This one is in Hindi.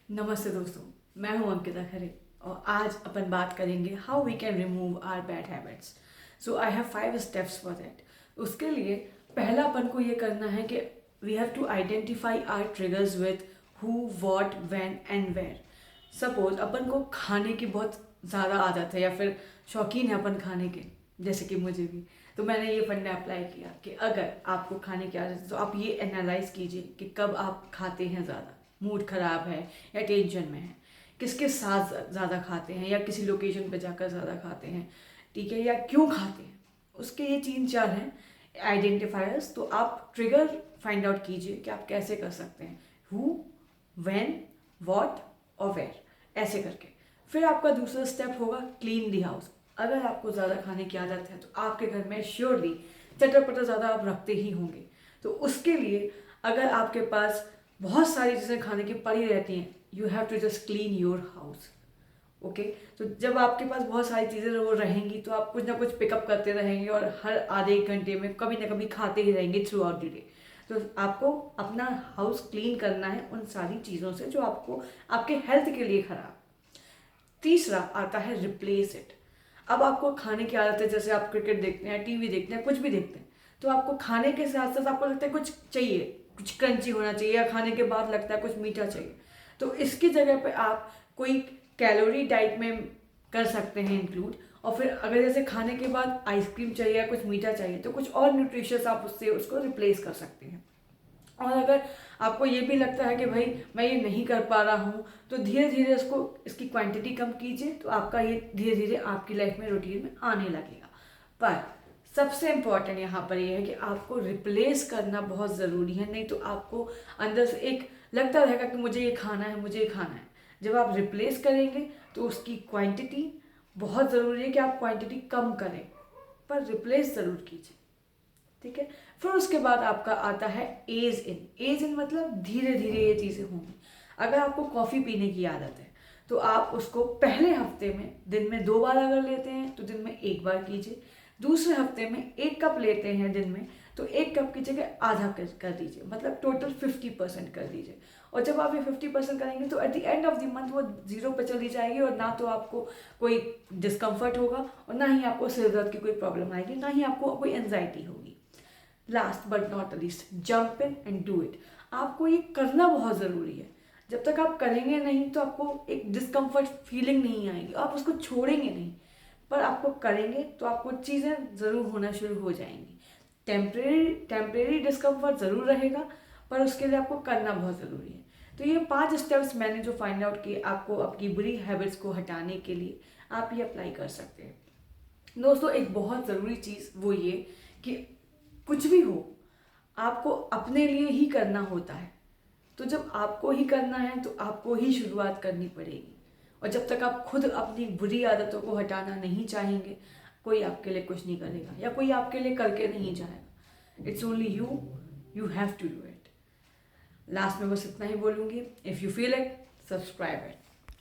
नमस्ते दोस्तों, मैं हूं अंकिता खरे और आज अपन बात करेंगे how we can remove our bad habits. So I have 5 steps for that. उसके लिए पहला अपन को ये करना है कि we have to identify our triggers with who, what, when and where. Suppose अपन को खाने की बहुत ज़्यादा आदत है या फिर शौकीन है अपन खाने के, जैसे कि मुझे भी। तो मैंने ये फंडा अप्लाई किया कि अगर आपको खाने की आदत है तो आप ये एनालाइज कीजिए कि कब आप खाते हैं ज़्यादा, मूड ख़राब है या टेंशन में है, किसके साथ ज़्यादा खाते हैं या किसी लोकेशन पे जाकर ज़्यादा खाते हैं, ठीक है, या क्यों खाते हैं। उसके ये 3-4 हैं आइडेंटिफायर्स। तो आप ट्रिगर फाइंड आउट कीजिए कि आप कैसे कर सकते हैं, हु, व्हेन, व्हाट और वेयर, ऐसे करके। फिर आपका दूसरा स्टेप होगा क्लीन दी हाउस। अगर आपको ज़्यादा खाने की आदत है तो आपके घर में श्योरली चटर पटर ज़्यादा आप रखते ही होंगे। तो उसके लिए अगर आपके पास बहुत सारी चीज़ें खाने की पड़ी रहती हैं, you have to just clean your house. Okay, तो जब आपके पास बहुत सारी चीज़ें वो रहेंगी तो आप कुछ ना कुछ पिकअप करते रहेंगे और हर आधे एक घंटे में कभी ना कभी खाते ही रहेंगे थ्रू आउट द डे। तो आपको अपना हाउस क्लीन करना है उन सारी चीज़ों से जो आपको आपके हेल्थ के लिए खराब। तीसरा आता है रिप्लेस इट। अब आपको खाने की आदत है, जैसे आप क्रिकेट देखते हैं, टीवी देखते हैं, कुछ भी देखते हैं, तो आपको खाने के साथ साथ आपको लगता है कुछ चाहिए, कुछ क्रंची होना चाहिए, या खाने के बाद लगता है कुछ मीठा चाहिए। तो इसकी जगह पे आप कोई कैलोरी डाइट में कर सकते हैं इंक्लूड। और फिर अगर जैसे खाने के बाद आइसक्रीम चाहिए या कुछ मीठा चाहिए तो कुछ और न्यूट्रिशियस आप उससे उसको रिप्लेस कर सकते हैं। और अगर आपको ये भी लगता है कि भाई मैं ये नहीं कर पा रहा हूँ, तो धीरे धीरे इसको इसकी क्वांटिटी कम कीजिए, तो आपका ये धीरे धीरे आपकी लाइफ में रूटीन में आने लगेगा। पर सबसे इम्पॉर्टेंट यहाँ पर ये है कि आपको रिप्लेस करना बहुत ज़रूरी है, नहीं तो आपको अंदर से एक लगता रहेगा कि मुझे ये खाना है, मुझे ये खाना है। जब आप रिप्लेस करेंगे तो उसकी क्वांटिटी बहुत ज़रूरी है कि आप क्वांटिटी कम करें, पर रिप्लेस ज़रूर कीजिए, ठीक है। फिर उसके बाद आपका आता है एज इन। एज इन मतलब धीरे धीरे ये चीज़ें होंगी। अगर आपको कॉफ़ी पीने की आदत है तो आप उसको पहले हफ्ते में दिन में 2 बार अगर लेते हैं तो दिन में 1 बार कीजिए। दूसरे हफ्ते में 1 कप लेते हैं दिन में, तो 1 कप की जगह आधा कर दीजिए, मतलब टोटल 50% कर दीजिए। और जब आप ये 50% करेंगे तो at the end of the month वो 0 पे चली जाएगी, और ना तो आपको कोई डिस्कम्फर्ट होगा और ना ही आपको सिर दर्द की कोई प्रॉब्लम आएगी, ना ही आपको कोई एंजाइटी होगी। Last but not least, jump in and do it. आपको ये करना बहुत ज़रूरी है। जब तक आप करेंगे नहीं तो आपको एक डिस्कम्फर्ट फीलिंग नहीं आएगी, आप उसको छोड़ेंगे नहीं, पर आपको करेंगे तो आपको चीज़ें ज़रूर होना शुरू हो जाएंगी। टेम्परेरी डिस्कम्फर्ट ज़रूर रहेगा, पर उसके लिए आपको करना बहुत ज़रूरी है। तो ये 5 स्टेप्स मैंने जो फाइंड आउट किए आपको अपनी बुरी हैबिट्स को हटाने के लिए, आप ये अप्लाई कर सकते हैं। दोस्तों, एक बहुत ज़रूरी चीज़ वो ये कि कुछ भी हो आपको अपने लिए ही करना होता है। तो जब आपको ही करना है तो आपको ही शुरुआत करनी पड़ेगी। और जब तक आप खुद अपनी बुरी आदतों को हटाना नहीं चाहेंगे, कोई आपके लिए कुछ नहीं करेगा या कोई आपके लिए करके नहीं जाएगा। It's only you, you have to do it. Last में बस इतना ही बोलूँगी, if you feel it, subscribe it.